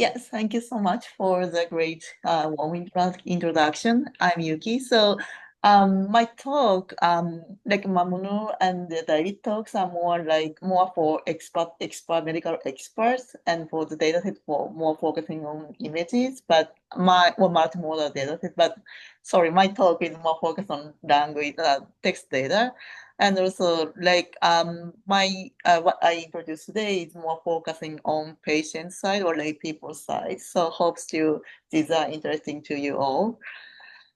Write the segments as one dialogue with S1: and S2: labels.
S1: Yes, thank you so much for the great warm introduction. I'm Yuki. So, my talk, like Mamoru and David talks, are more for expert medical experts, and for the dataset for more focusing on images. But multimodal dataset. But sorry, my talk is more focused on language, text data. And also, what I introduced today is more focusing on patient side or lay people side. So hopes these are interesting to you all.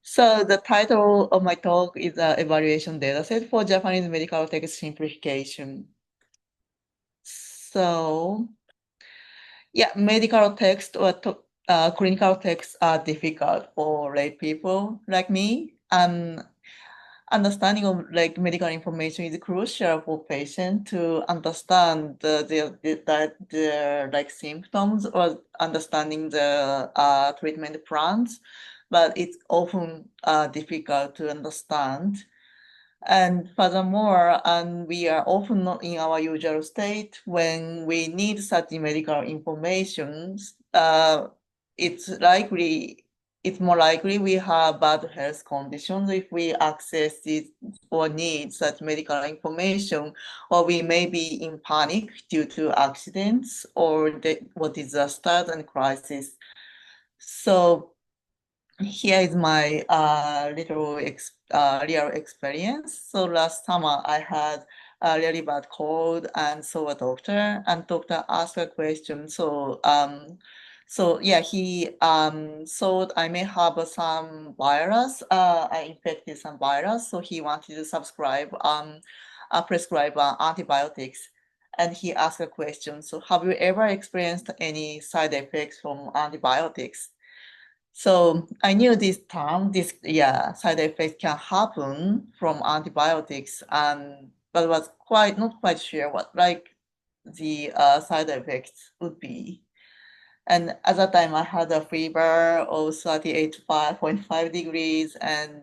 S1: So the title of my talk is Evaluation Dataset for Japanese Medical Text Simplification. So yeah, medical text or clinical text are difficult for lay people like me. Understanding of medical information is crucial for patients to understand their symptoms or understanding the treatment plans, but it's often difficult to understand. And furthermore, we are often not in our usual state when we need such medical information. It's likely it's more likely we have bad health conditions if we access it or need such medical information, or we may be in panic due to accidents or disasters and crisis. So here is my real experience. So last summer I had a really bad cold and saw a doctor, and doctor asked a question. He thought I may have some virus. I infected some virus, so he wanted to prescribe antibiotics. And he asked a question. So have you ever experienced any side effects from antibiotics? So I knew this side effects can happen from antibiotics, but was not quite sure what the side effects would be. And at that time, I had a fever of 38.5 degrees, and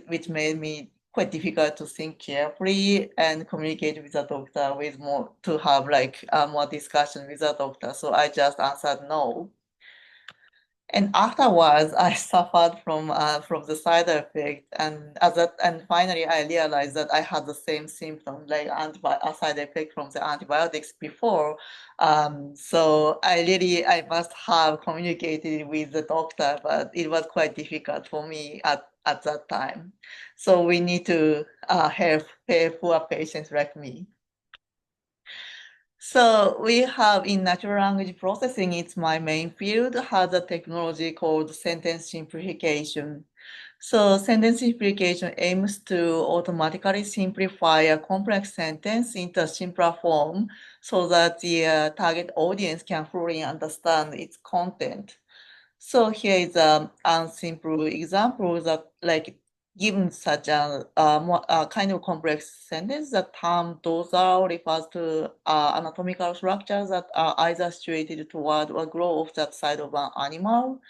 S1: which made me quite difficult to think carefully and communicate with the doctor to have more discussion with the doctor. So I just answered no. And afterwards, I suffered from the side effect, and finally I realized that I had the same symptoms, a side effect from the antibiotics before. So I must have communicated with the doctor, but it was quite difficult for me at that time. So we need to help poor patients like me. So we have in natural language processing, it's my main field, has a technology called sentence simplification. So sentence simplification aims to automatically simplify a complex sentence into a simpler form so that the target audience can fully understand its content. So here is a simple example that given such a kind of complex sentence, the term dorsal refers to anatomical structures that are either situated toward or grow off that side of an animal.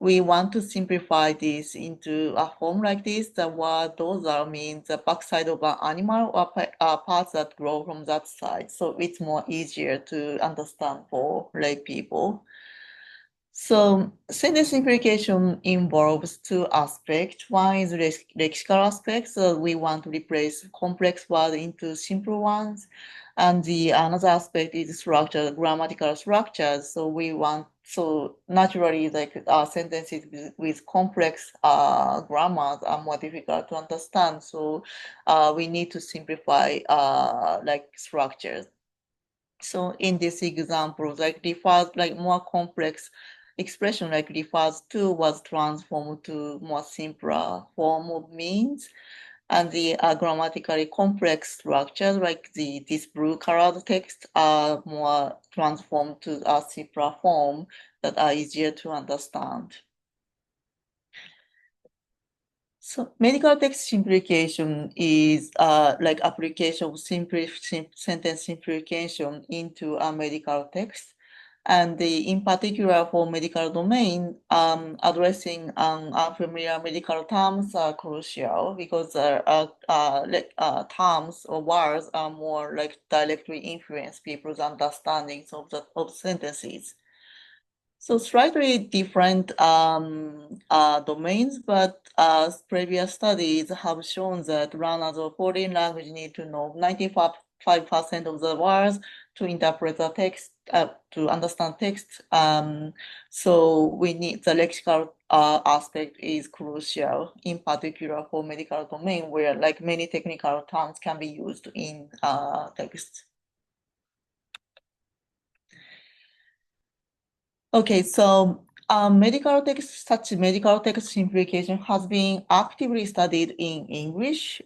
S1: We want to simplify this into a form like this. The word dorsal means the backside of an animal or parts that grow from that side. So it's more easier to understand for lay people. So sentence simplification involves two aspects. One is lexical aspect, so we want to replace complex words into simple ones. And the another aspect is structure, grammatical structures. So naturally, sentences with complex grammars are more difficult to understand. So we need to simplify structures. So in this example, refers more complex expression refers to was transformed to more simpler form of means, and the grammatically complex structures this blue colored text are more transformed to a simpler form that are easier to understand. So medical text simplification is application of sentence simplification into a medical text. And in particular for medical domain, addressing unfamiliar medical terms are crucial because terms or words are more like directly influence people's understandings of sentences. So slightly different domains, but previous studies have shown that learners of foreign language need to know 95% of the words to interpret the text, to understand text. So we need the lexical aspect is crucial, in particular for medical domain, where like many technical terms can be used in text. Okay, so such medical text simplification has been actively studied in English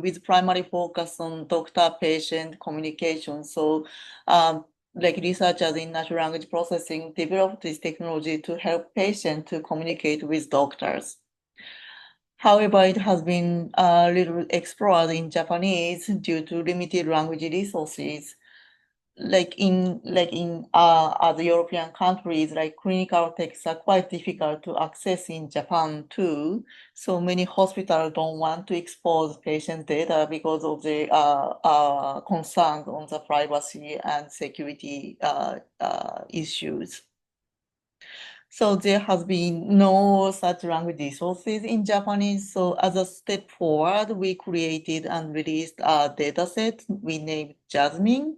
S1: with primary focus on doctor-patient communication. So like researchers in natural language processing developed this technology to help patients to communicate with doctors. However, it has been little explored in Japanese due to limited language resources like in other European countries, like clinical texts are quite difficult to access in Japan too. So many hospitals don't want to expose patient data because of the concerns on the privacy and security issues. So there has been no such language resources in Japanese. So as a step forward, we created and released a dataset we named Jasmine,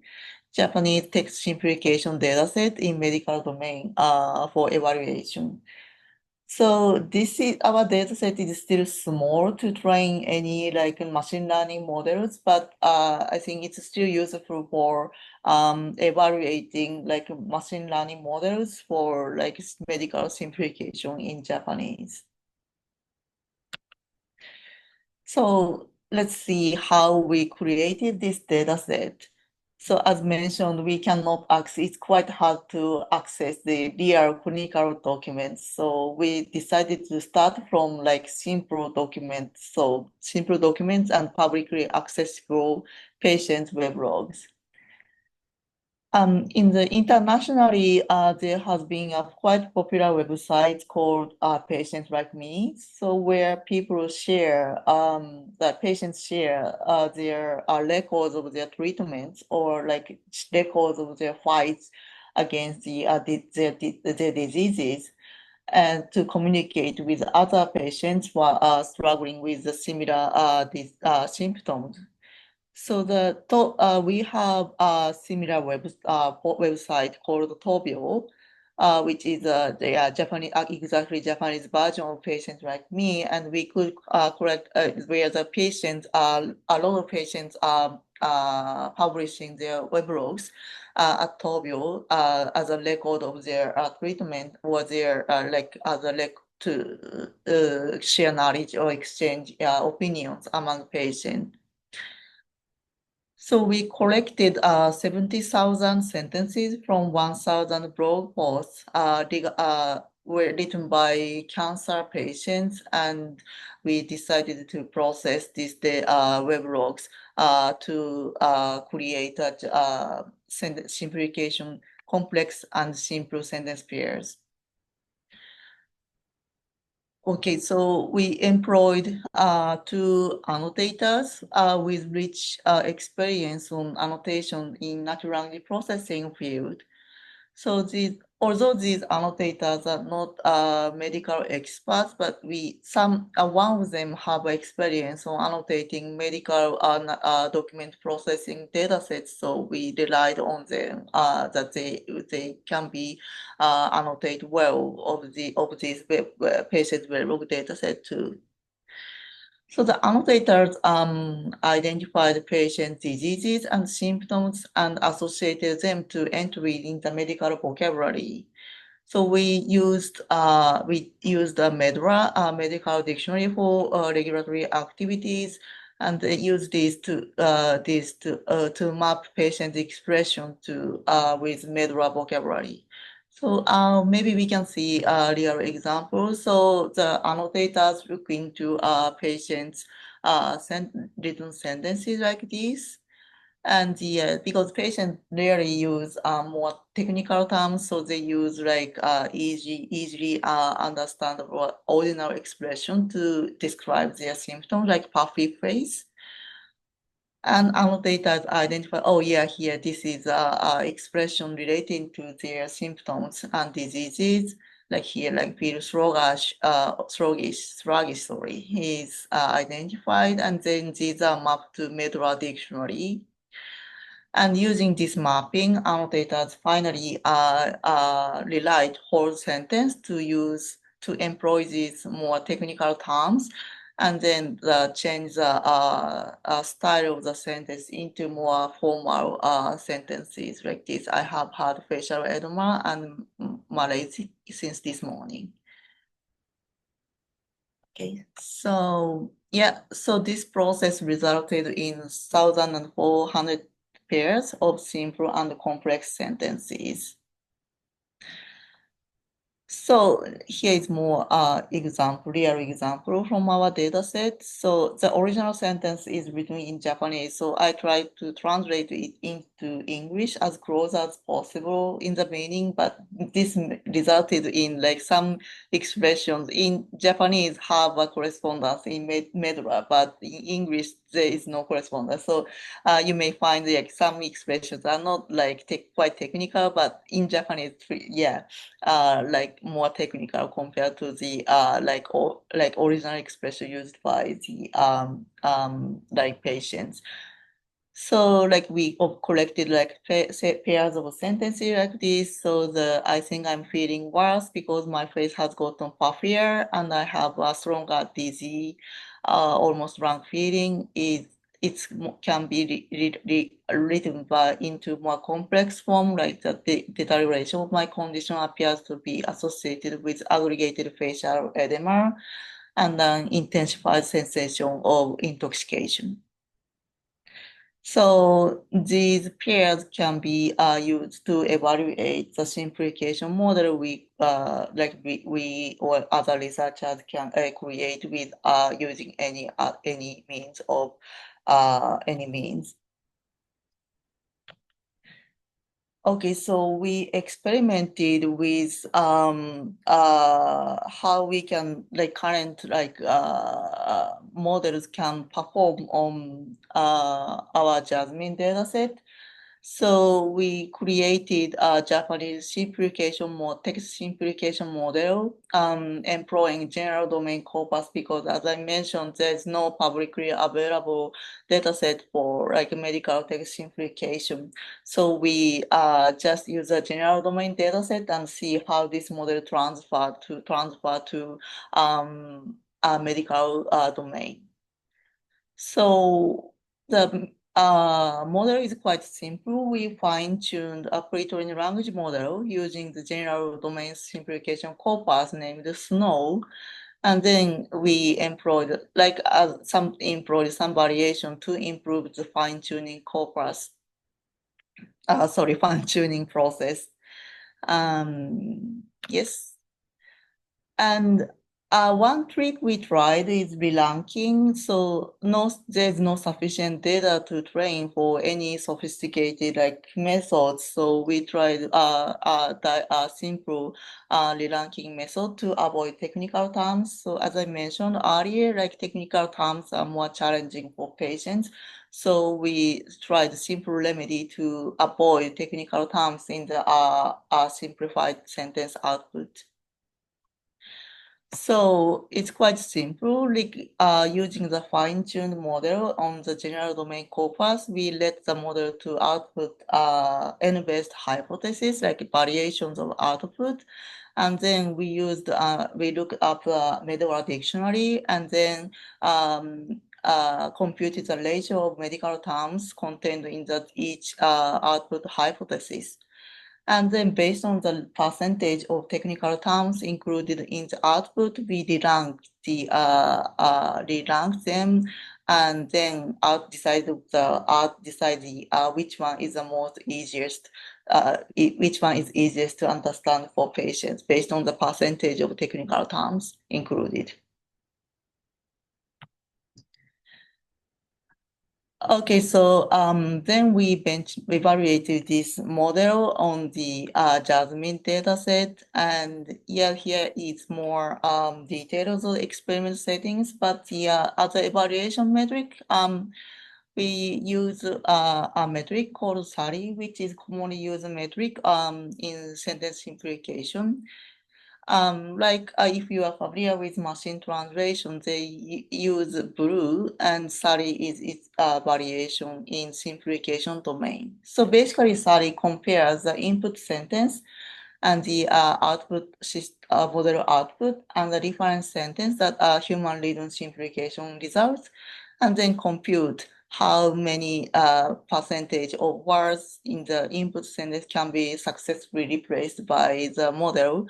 S1: Japanese text simplification dataset in medical domain for evaluation. So this is our dataset is still small to train any like machine learning models, but I think it's still useful for evaluating like machine learning models for like medical simplification in Japanese. So let's see how we created this data set. So as mentioned, we cannot access, it's quite hard to access the real clinical documents. So we decided to start from like simple documents. So simple documents and publicly accessible patient weblogs. In the internationally, there has been a quite popular website called Patients Like Me. So where people share, the patients share their records of their treatments or like records of their fights against their diseases and to communicate with other patients who are struggling with the similar symptoms. So we have a similar website called Tobio, which is the Japanese exactly Japanese version of Patients Like Me, and we could correct where the patients a lot of patients are publishing their weblogs at Tobio as a record of their treatment or their like as a to share knowledge or exchange opinions among patients. So we collected 70,000 sentences from 1,000 blog posts were written by cancer patients, and we decided to process these weblogs to create a simplification, complex and simple sentence pairs. Okay, so we employed two annotators with rich experience on annotation in natural language processing field. So although these annotators are not medical experts, but one of them have experience on annotating medical document processing datasets. So we relied on them that they can be annotate well of these patient weblogs dataset too. So the annotators identified the patient's diseases and symptoms and associated them to entry in the medical vocabulary. So we used a MEDRA, medical dictionary for regulatory activities, and they used to map patient expression to with MEDRA vocabulary. So maybe we can see a real example. So the annotators look into patients' written sentences like this. And because patients rarely use more technical terms, so they use like easily understandable ordinary expression to describe their symptoms, like puffy face. And annotators identify, oh yeah, here this is a expression relating to their symptoms and diseases. Like here, like feel sluggish, sorry, is identified, and then these are mapped to Medra dictionary. And using this mapping, annotators finally rewrite whole sentence to employ these more technical terms, and then change the style of the sentence into more formal sentences like this. I have had facial edema and malaise since this morning. Okay, so yeah, so this process resulted in 1,400 pairs of simple and complex sentences. So here is more real example from our data set. So the original sentence is written in Japanese. So I tried to translate it into English as close as possible in the meaning, but this resulted in like some expressions in Japanese have a correspondence in Medra, but in English there is no correspondence. So you may find like some expressions are not like quite technical, but in Japanese, yeah, like more technical compared to the like original expression used by the like patients. So like we collected like pairs of sentences like this. So I think I'm feeling worse because my face has gotten puffier and I have a stronger dizzy, almost drunk feeling. It can be written into more complex form, like the deterioration of my condition appears to be associated with aggregated facial edema and an intensified sensation of intoxication. So these pairs can be used to evaluate the simplification model we or other researchers can create with using any means of any means. Okay, so we experimented with how we can like current models can perform on our Jasmine dataset. So we created a Japanese text simplification model, employing general domain corpus because, as I mentioned, there's no publicly available dataset for like medical text simplification. So we just use a general domain dataset and see how this model transfer to a medical domain. So the model is quite simple. We fine-tuned a pre-trained language model using the general domain simplification corpus named Snow. And then we employed some variation to improve the fine-tuning corpus. Fine-tuning process. Yes. And one trick we tried is reranking. So there's no sufficient data to train for any sophisticated like methods. So we tried a simple reranking method to avoid technical terms. So as I mentioned earlier, like technical terms are more challenging for patients. So we tried a simple remedy to avoid technical terms in the simplified sentence output. So it's quite simple. Like using the fine-tuned model on the general domain corpus, we let the model to output n-based hypothesis, like variations of output. And then we look up Medora dictionary and then computed the ratio of medical terms contained in each output hypothesis. And then based on the percentage of technical terms included in the output, we re-rank them, and then decide which one is the most easiest, which one is easiest to understand for patients based on the percentage of technical terms included. Okay, so then we evaluated this model on the Jasmine dataset, and yeah, here is more details of experiment settings. But the other evaluation metric, we use a metric called SARI, which is commonly used metric in sentence simplification. If you are familiar with machine translation, they use blue, and SARI is its variation in simplification domain. So basically, SARI compares the input sentence and the output model output and the reference sentence that are human reading simplification results, and then compute how many percentage of words in the input sentence can be successfully replaced by the model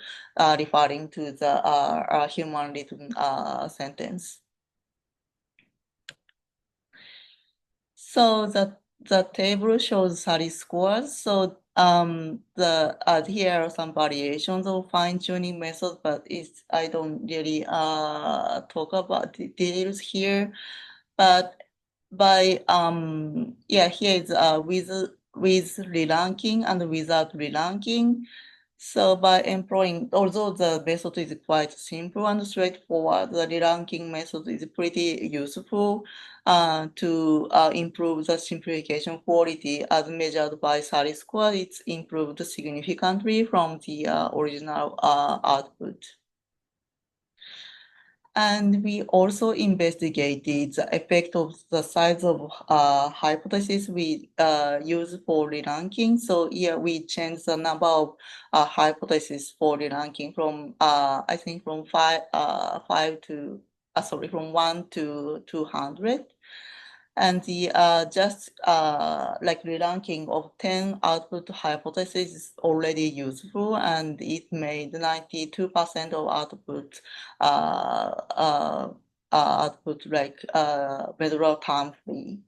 S1: referring to the human written sentence. So the table shows SARI scores. So here are some variations of fine-tuning methods, but I don't really talk about the details here. But by here is with reranking and without reranking. So by employing, although the method is quite simple and straightforward, the reranking method is pretty useful to improve the simplification quality as measured by SARI score. It's improved significantly from the original output. And we also investigated the effect of the size of hypothesis we use for reranking. So here we changed the number of hypotheses for reranking from I think from from 1 to 200. And the like reranking of 10 output hypotheses is already useful, and it made 92% of output federal term free.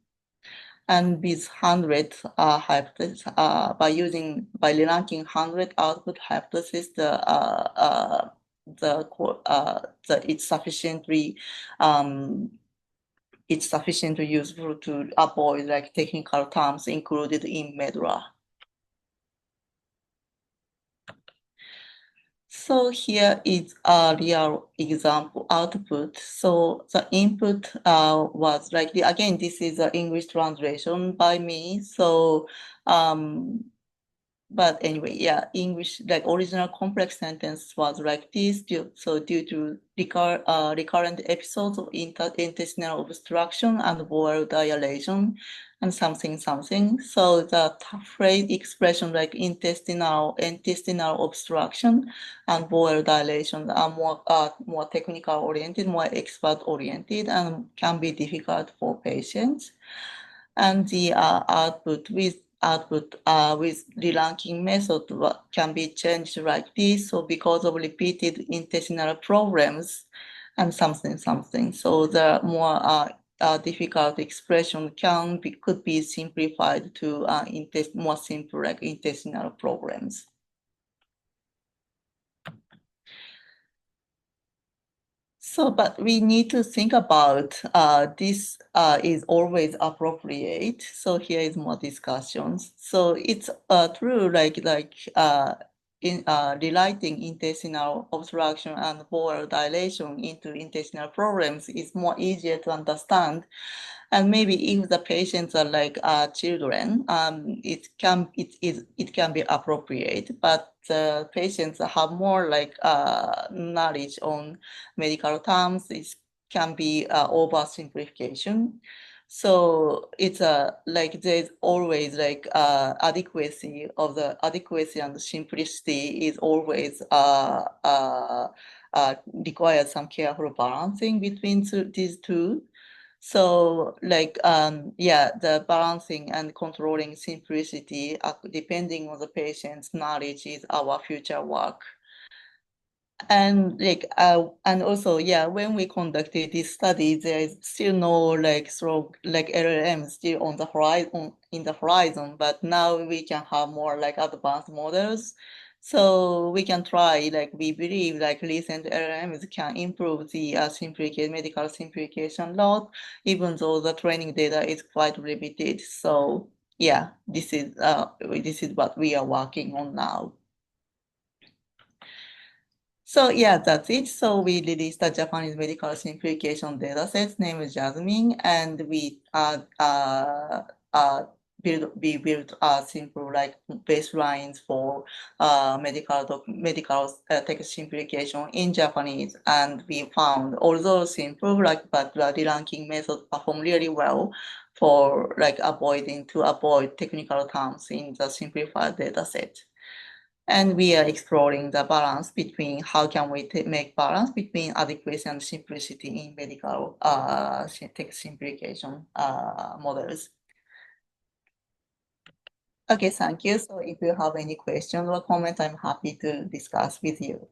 S1: And with 100 hypotheses, by reranking 100 output hypotheses, it's sufficiently useful to avoid like technical terms included in MEDRA. So here is a real example output. So the input was like, again, this is an English translation by me. So but anyway, yeah, English, like original complex sentence was like this. So due to recurrent episodes of intestinal obstruction and bowel dilation and something. So the phrase expression like intestinal obstruction and bowel dilation are more technical oriented, more expert oriented, and can be difficult for patients. And the output with reranking method can be changed like this. So because of repeated intestinal problems and something. So the more difficult expression could be simplified to more simple like intestinal problems. So, but we need to think about this is always appropriate. So here is more discussions. So it's true, in relating intestinal obstruction and bowel dilation into intestinal problems is more easier to understand. And maybe if the patients are like children, it can be appropriate. But patients have more like knowledge on medical terms. It can be oversimplification. So it's like there's always like adequacy and simplicity is always requires some careful balancing between these two. So like, the balancing and controlling simplicity depending on the patient's knowledge is our future work. And and also, when we conducted this study, there is still no like LLM still on the horizon, but now we can have more like advanced models. So we can try, like we believe, like recent LLMs can improve the medical simplification lot, even though the training data is quite limited. So yeah, this is what we are working on now. So yeah, that's it. So we released a Japanese medical simplification dataset named Jasmine, and we built simple like baselines for medical text simplification in Japanese, and we found although simple but the reranking method perform really well for avoid technical terms in the simplified dataset. And we are exploring the balance between how can we make balance between adequacy and simplicity in medical text simplification models. Okay, thank you. So if you have any questions or comments, I'm happy to discuss with you.